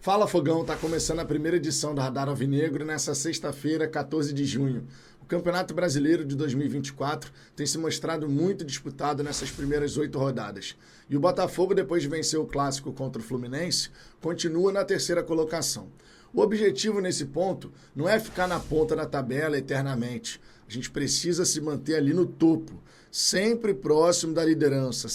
Fala Fogão, tá começando a primeira edição do Radar Alvinegro nessa sexta-feira, 14 de junho. O Campeonato Brasileiro de 2024 tem se mostrado muito disputado nessas primeiras 8 rodadas. E o Botafogo, depois de vencer o Clássico contra o Fluminense, continua na terceira colocação. O objetivo nesse ponto não é ficar na ponta da tabela eternamente. A gente precisa se manter ali no topo, sempre próximo da liderança,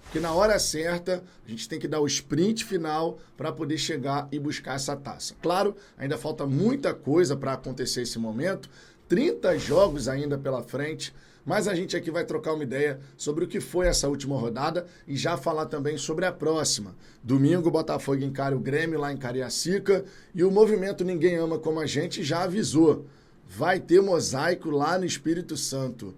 Porque na hora certa, a gente tem que dar o sprint final para poder chegar e buscar essa taça. Claro, ainda falta muita coisa para acontecer esse momento, 30 jogos ainda pela frente, mas a gente aqui vai trocar uma ideia sobre o que foi essa última rodada e já falar também sobre a próxima. Domingo, o Botafogo encara o Grêmio lá em Cariacica e o movimento Ninguém Ama Como a Gente já avisou. Vai ter mosaico lá no Espírito Santo.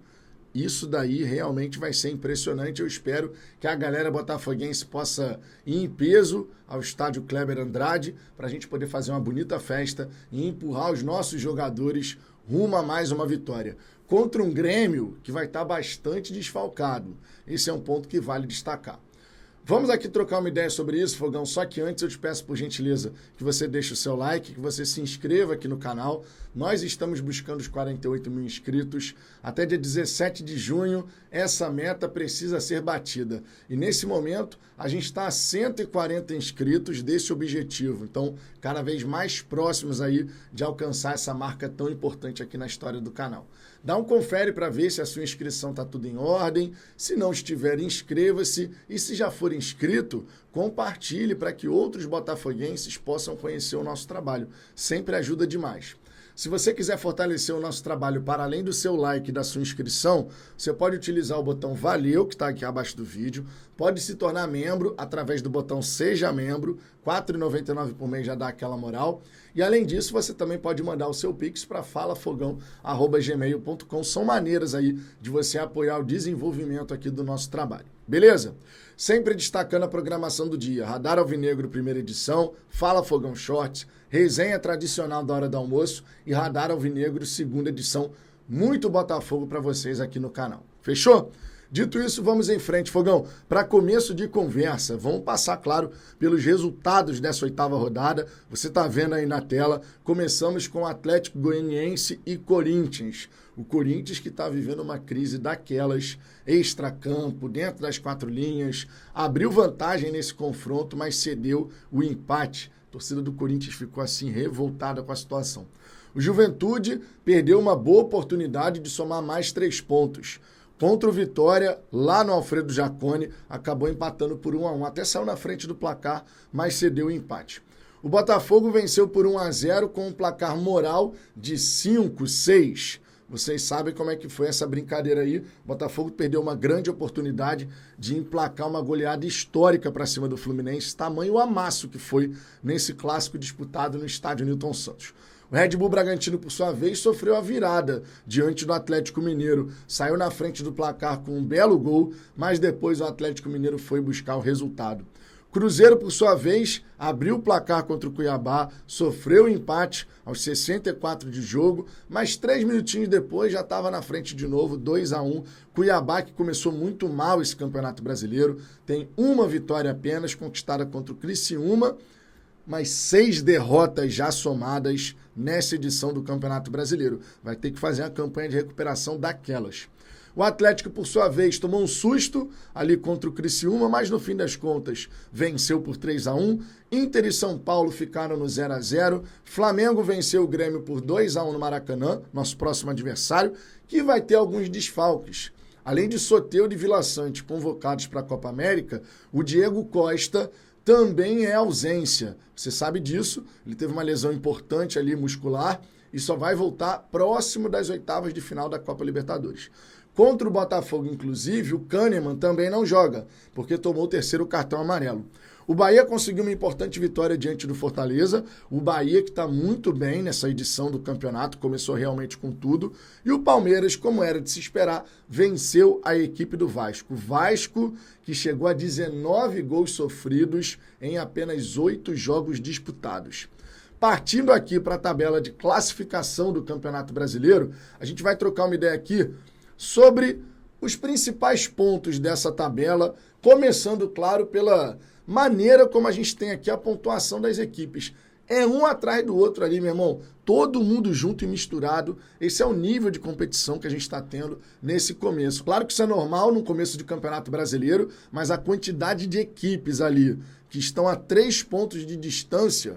Isso daí realmente vai ser impressionante. Eu espero que a galera botafoguense possa ir em peso ao estádio Kleber Andrade para a gente poder fazer uma bonita festa e empurrar os nossos jogadores rumo a mais uma vitória. Contra um Grêmio que vai estar bastante desfalcado. Esse é um ponto que vale destacar. Vamos aqui trocar uma ideia sobre isso, Fogão, só que antes eu te peço, por gentileza, que você deixe o seu like, que você se inscreva aqui no canal. Nós estamos buscando os 48 mil inscritos. Até dia 17 de junho, essa meta precisa ser batida. E nesse momento, a gente está a 140 inscritos desse objetivo. Então, cada vez mais próximos aí de alcançar essa marca tão importante aqui na história do canal. Dá um confere para ver se a sua inscrição está tudo em ordem. Se não estiver, inscreva-se. E se já for inscrito, compartilhe para que outros botafoguenses possam conhecer o nosso trabalho. Sempre ajuda demais. Se você quiser fortalecer o nosso trabalho para além do seu like e da sua inscrição, você pode utilizar o botão Valeu, que está aqui abaixo do vídeo. Pode se tornar membro através do botão Seja Membro, R$ 4,99 por mês já dá aquela moral. E além disso, você também pode mandar o seu Pix para falafogão@gmail.com. São maneiras aí de você apoiar o desenvolvimento aqui do nosso trabalho. Beleza? Sempre destacando a programação do dia. Radar Alvinegro, primeira edição, Fala Fogão Shorts, resenha tradicional da hora do almoço e Radar Alvinegro, segunda edição. Muito Botafogo para vocês aqui no canal. Fechou? Dito isso, vamos em frente, Fogão. Para começo de conversa, vamos passar, claro, pelos resultados dessa 8ª rodada. Você está vendo aí na tela. Começamos com Atlético Goianiense e Corinthians. O Corinthians que está vivendo uma crise daquelas, extracampo, dentro das 4 linhas. Abriu vantagem nesse confronto, mas cedeu o empate. A torcida do Corinthians ficou assim revoltada com a situação. O Juventude perdeu uma boa oportunidade de somar mais 3 pontos. Contra o Vitória, lá no Alfredo Jaconi, acabou empatando por 1-1. Até saiu na frente do placar, mas cedeu o empate. O Botafogo venceu por 1-0 com um placar moral de 5-6. Vocês sabem como é que foi essa brincadeira aí. O Botafogo perdeu uma grande oportunidade de emplacar uma goleada histórica para cima do Fluminense, tamanho o amasso que foi nesse clássico disputado no estádio Newton Santos. O Red Bull Bragantino, por sua vez, sofreu a virada diante do Atlético Mineiro. Saiu na frente do placar com um belo gol, mas depois o Atlético Mineiro foi buscar o resultado. Cruzeiro, por sua vez, abriu o placar contra o Cuiabá, sofreu o empate aos 64 de jogo, mas 3 minutinhos depois já estava na frente de novo, 2-1. Cuiabá, que começou muito mal esse Campeonato Brasileiro, tem uma vitória apenas, conquistada contra o Criciúma, mas 6 derrotas já somadas nessa edição do Campeonato Brasileiro. Vai ter que fazer a campanha de recuperação daquelas. O Atlético, por sua vez, tomou um susto ali contra o Criciúma, mas no fim das contas venceu por 3-1. Inter e São Paulo ficaram no 0-0. Flamengo venceu o Grêmio por 2-1 no Maracanã, nosso próximo adversário, que vai ter alguns desfalques. Além de Soteldo e Vila Sante convocados para a Copa América, o Diego Costa também é ausência. Você sabe disso, ele teve uma lesão importante ali muscular e só vai voltar próximo das 8ª de final da Copa Libertadores. Contra o Botafogo, inclusive, o Kahneman também não joga, porque tomou o 3º cartão amarelo. O Bahia conseguiu uma importante vitória diante do Fortaleza. O Bahia que está muito bem nessa edição do campeonato, começou realmente com tudo. E o Palmeiras, como era de se esperar, venceu a equipe do Vasco. O Vasco que chegou a 19 gols sofridos em apenas 8 jogos disputados. Partindo aqui para a tabela de classificação do Campeonato Brasileiro, a gente vai trocar uma ideia aqui sobre os principais pontos dessa tabela, começando, claro, maneira como a gente tem aqui a pontuação das equipes. É um atrás do outro ali, meu irmão. Todo mundo junto e misturado. Esse é o nível de competição que a gente está tendo nesse começo. Claro que isso é normal no começo de Campeonato Brasileiro, mas a quantidade de equipes ali que estão a 3 pontos de distância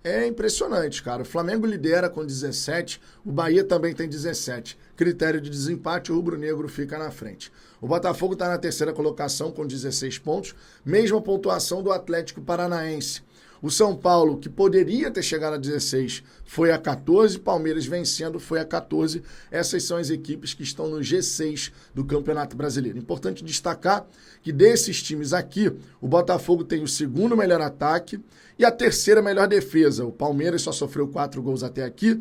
é impressionante, cara. O Flamengo lidera com 17, o Bahia também tem 17. Critério de desempate, o rubro-negro fica na frente. O Botafogo está na terceira colocação com 16 pontos, mesma pontuação do Atlético Paranaense. O São Paulo, que poderia ter chegado a 16, foi a 14. Palmeiras vencendo foi a 14. Essas são as equipes que estão no G6 do Campeonato Brasileiro. Importante destacar que desses times aqui, o Botafogo tem o segundo melhor ataque e a terceira melhor defesa. O Palmeiras só sofreu 4 gols até aqui,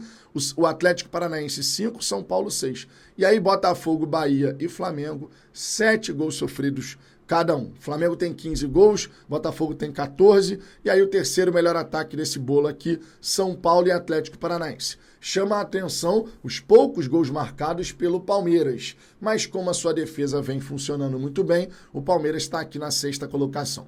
o Atlético Paranaense 5, São Paulo 6. E aí Botafogo, Bahia e Flamengo, 7 gols sofridos cada um. Flamengo tem 15 gols, Botafogo tem 14, e aí o terceiro melhor ataque desse bolo aqui, São Paulo e Atlético Paranaense. Chama a atenção os poucos gols marcados pelo Palmeiras, mas como a sua defesa vem funcionando muito bem, o Palmeiras está aqui na 6ª colocação.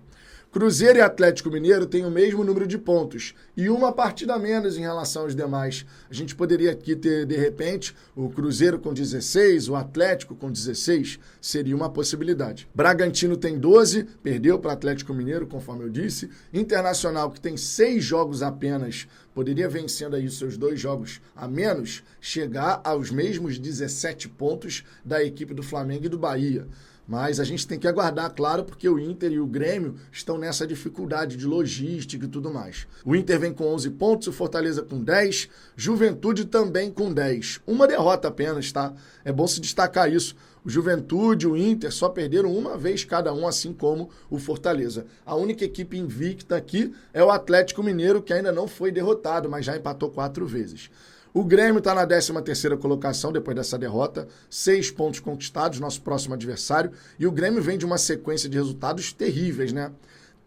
Cruzeiro e Atlético Mineiro têm o mesmo número de pontos e uma partida a menos em relação aos demais. A gente poderia aqui ter, de repente, o Cruzeiro com 16, o Atlético com 16, seria uma possibilidade. Bragantino tem 12, perdeu para o Atlético Mineiro, conforme eu disse. Internacional, que tem 6 jogos apenas, poderia, vencendo aí os seus 2 jogos a menos, chegar aos mesmos 17 pontos da equipe do Flamengo e do Bahia. Mas a gente tem que aguardar, claro, porque o Inter e o Grêmio estão nessa dificuldade de logística e tudo mais. O Inter vem com 11 pontos, o Fortaleza com 10, Juventude também com 10. Uma derrota apenas, tá? É bom se destacar isso. O Juventude e o Inter só perderam uma vez cada um, assim como o Fortaleza. A única equipe invicta aqui é o Atlético Mineiro, que ainda não foi derrotado, mas já empatou 4 vezes. O Grêmio está na 13ª colocação depois dessa derrota, 6 pontos conquistados, nosso próximo adversário, e o Grêmio vem de uma sequência de resultados terríveis, né?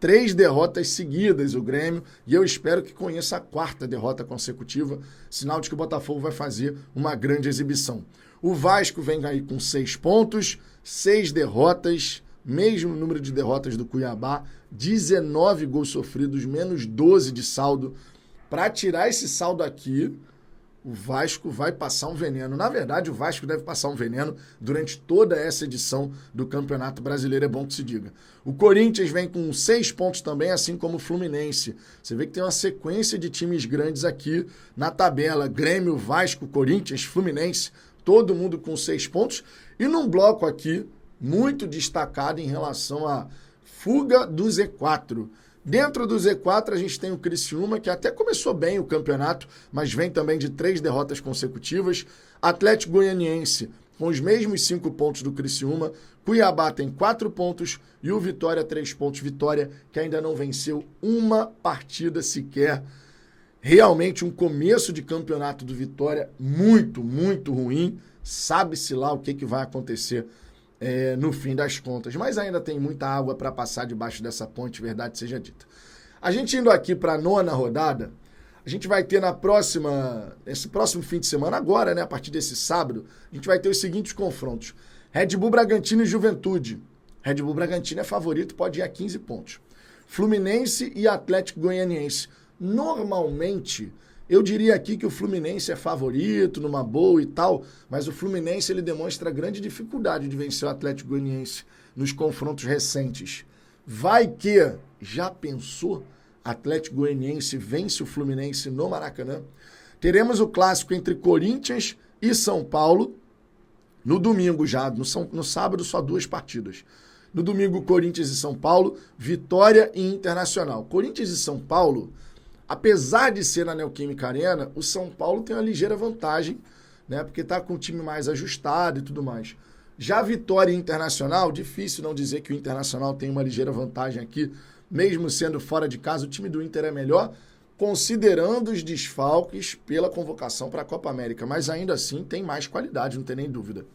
3 derrotas seguidas o Grêmio, e eu espero que conheça a 4ª derrota consecutiva, sinal de que o Botafogo vai fazer uma grande exibição. O Vasco vem aí com 6 pontos, 6 derrotas, mesmo número de derrotas do Cuiabá, 19 gols sofridos, menos 12 de saldo. Para tirar esse saldo aqui, o Vasco vai passar um veneno. Na verdade, o Vasco deve passar um veneno durante toda essa edição do Campeonato Brasileiro, é bom que se diga. O Corinthians vem com 6 pontos também, assim como o Fluminense. Você vê que tem uma sequência de times grandes aqui na tabela. Grêmio, Vasco, Corinthians, Fluminense, todo mundo com 6 pontos. E num bloco aqui, muito destacado em relação à fuga do Z4. Dentro do Z4, a gente tem o Criciúma, que até começou bem o campeonato, mas vem também de 3 derrotas consecutivas. Atlético Goianiense, com os mesmos 5 pontos do Criciúma. Cuiabá tem 4 pontos e o Vitória 3 pontos. Vitória que ainda não venceu uma partida sequer. Realmente um começo de campeonato do Vitória muito, muito ruim. Sabe-se lá o que vai acontecer no fim das contas. Mas ainda tem muita água para passar debaixo dessa ponte, verdade seja dita. A gente indo aqui para a 9ª rodada, a gente vai ter esse próximo fim de semana, agora, né, a partir desse sábado, a gente vai ter os seguintes confrontos. Red Bull Bragantino e Juventude. Red Bull Bragantino é favorito, pode ir a 15 pontos. Fluminense e Atlético Goianiense. Normalmente, eu diria aqui que o Fluminense é favorito, numa boa e tal, mas o Fluminense ele demonstra grande dificuldade de vencer o Atlético Goianiense nos confrontos recentes. Vai que, já pensou, Atlético Goianiense vence o Fluminense no Maracanã? Teremos o clássico entre Corinthians e São Paulo, no domingo já, no sábado só 2 partidas. No domingo, Corinthians e São Paulo, Vitória e Internacional. Corinthians e São Paulo, apesar de ser na Neoquímica Arena, o São Paulo tem uma ligeira vantagem, né? Porque está com o time mais ajustado e tudo mais. Já Vitória e Internacional, difícil não dizer que o Internacional tem uma ligeira vantagem aqui, mesmo sendo fora de casa, o time do Inter é melhor, considerando os desfalques pela convocação para a Copa América, mas ainda assim tem mais qualidade, não tem nem dúvida.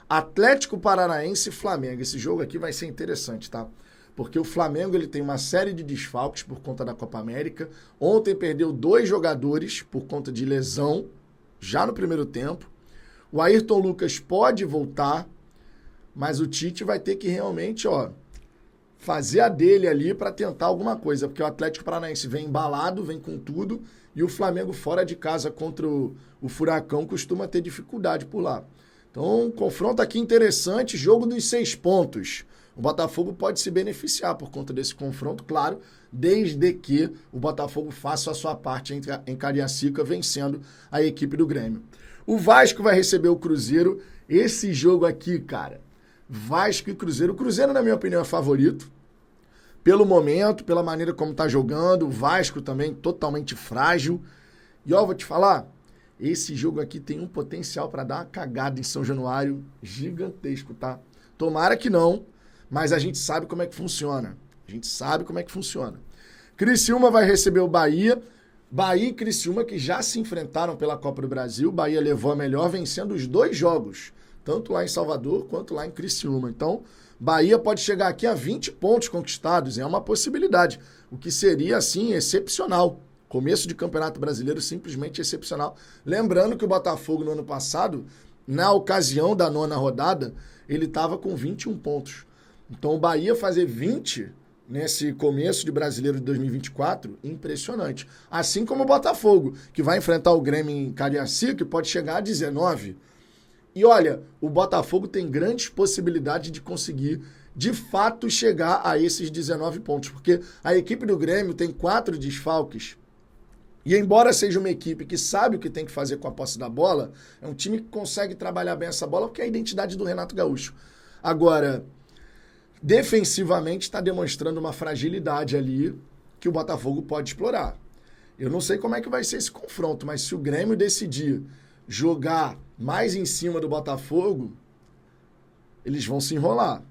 Atlético Paranaense e Flamengo, esse jogo aqui vai ser interessante, tá? Porque o Flamengo ele tem uma série de desfalques por conta da Copa América. Ontem perdeu 2 jogadores por conta de lesão, já no primeiro tempo. O Ayrton Lucas pode voltar, mas o Tite vai ter que realmente, fazer a dele ali para tentar alguma coisa, porque o Atlético Paranaense vem embalado, vem com tudo, e o Flamengo fora de casa contra o Furacão costuma ter dificuldade por lá. Então, confronto aqui interessante, jogo dos 6 pontos. O Botafogo pode se beneficiar por conta desse confronto, claro, desde que o Botafogo faça a sua parte em Cariacica, vencendo a equipe do Grêmio. O Vasco vai receber o Cruzeiro. Esse jogo aqui, cara, Vasco e Cruzeiro. O Cruzeiro, na minha opinião, é favorito. Pelo momento, pela maneira como tá jogando. O Vasco também totalmente frágil. E ó, vou te falar, esse jogo aqui tem um potencial para dar uma cagada em São Januário gigantesco, tá? Tomara que não, mas a gente sabe como é que funciona. Criciúma vai receber o Bahia. Bahia e Criciúma que já se enfrentaram pela Copa do Brasil. Bahia levou a melhor vencendo os 2 jogos, tanto lá em Salvador quanto lá em Criciúma. Então, Bahia pode chegar aqui a 20 pontos conquistados. É uma possibilidade, o que seria, assim, excepcional. Começo de Campeonato Brasileiro simplesmente excepcional. Lembrando que o Botafogo no ano passado, na ocasião da 9ª rodada, ele estava com 21 pontos. Então o Bahia fazer 20 nesse começo de Brasileiro de 2024, impressionante. Assim como o Botafogo, que vai enfrentar o Grêmio em Cariacica, que pode chegar a 19. E olha, o Botafogo tem grandes possibilidades de conseguir, de fato, chegar a esses 19 pontos. Porque a equipe do Grêmio tem 4 desfalques. E embora seja uma equipe que sabe o que tem que fazer com a posse da bola, é um time que consegue trabalhar bem essa bola, porque é a identidade do Renato Gaúcho. Agora, defensivamente está demonstrando uma fragilidade ali que o Botafogo pode explorar. Eu não sei como é que vai ser esse confronto, mas se o Grêmio decidir jogar mais em cima do Botafogo, eles vão se enrolar.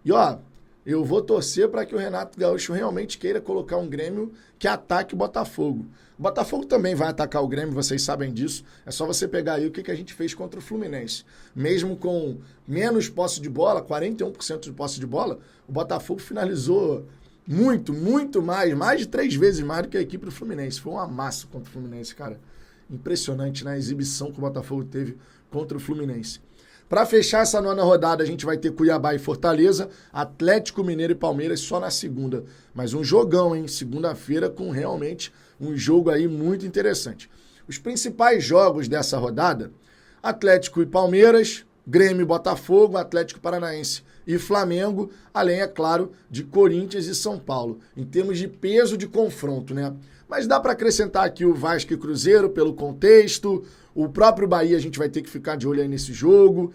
E ó, eu vou torcer para que o Renato Gaúcho realmente queira colocar um Grêmio que ataque o Botafogo. O Botafogo também vai atacar o Grêmio, vocês sabem disso. É só você pegar aí o que a gente fez contra o Fluminense. Mesmo com menos posse de bola, 41% de posse de bola, o Botafogo finalizou muito mais de 3 vezes mais do que a equipe do Fluminense. Foi um amasso contra o Fluminense, cara. Impressionante, né? A exibição que o Botafogo teve contra o Fluminense. Para fechar essa 9ª rodada, a gente vai ter Cuiabá e Fortaleza, Atlético Mineiro e Palmeiras só na segunda. Mas um jogão, hein? Segunda-feira com realmente um jogo aí muito interessante. Os principais jogos dessa rodada, Atlético e Palmeiras, Grêmio e Botafogo, Atlético Paranaense e Flamengo, além, é claro, de Corinthians e São Paulo, em termos de peso de confronto, né? Mas dá para acrescentar aqui o Vasco e Cruzeiro pelo contexto, o próprio Bahia a gente vai ter que ficar de olho aí nesse jogo,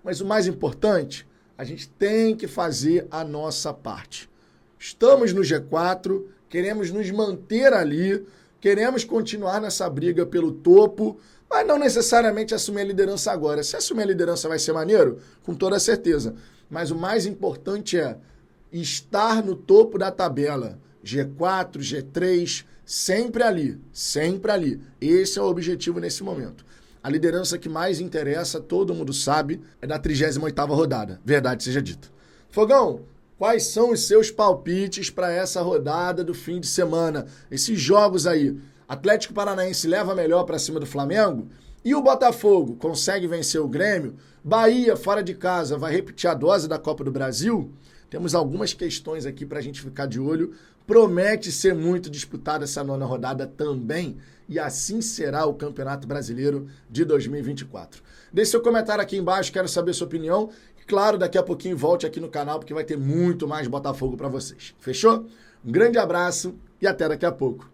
mas o mais importante, a gente tem que fazer a nossa parte. Estamos no G4, queremos nos manter ali, queremos continuar nessa briga pelo topo, mas não necessariamente assumir a liderança agora. Se assumir a liderança vai ser maneiro, com toda certeza, mas o mais importante é estar no topo da tabela, G4, G3, sempre ali. Esse é o objetivo nesse momento. A liderança que mais interessa, todo mundo sabe, é da 38ª rodada. Verdade seja dita. Fogão, quais são os seus palpites para essa rodada do fim de semana? Esses jogos aí, Atlético Paranaense leva melhor para cima do Flamengo? E o Botafogo consegue vencer o Grêmio? Bahia, fora de casa, vai repetir a dose da Copa do Brasil? Temos algumas questões aqui para a gente ficar de olho. Promete ser muito disputada essa 9ª rodada também, e assim será o Campeonato Brasileiro de 2024. Deixe seu comentário aqui embaixo, quero saber sua opinião. E claro, daqui a pouquinho volte aqui no canal, porque vai ter muito mais Botafogo para vocês. Fechou? Um grande abraço e até daqui a pouco.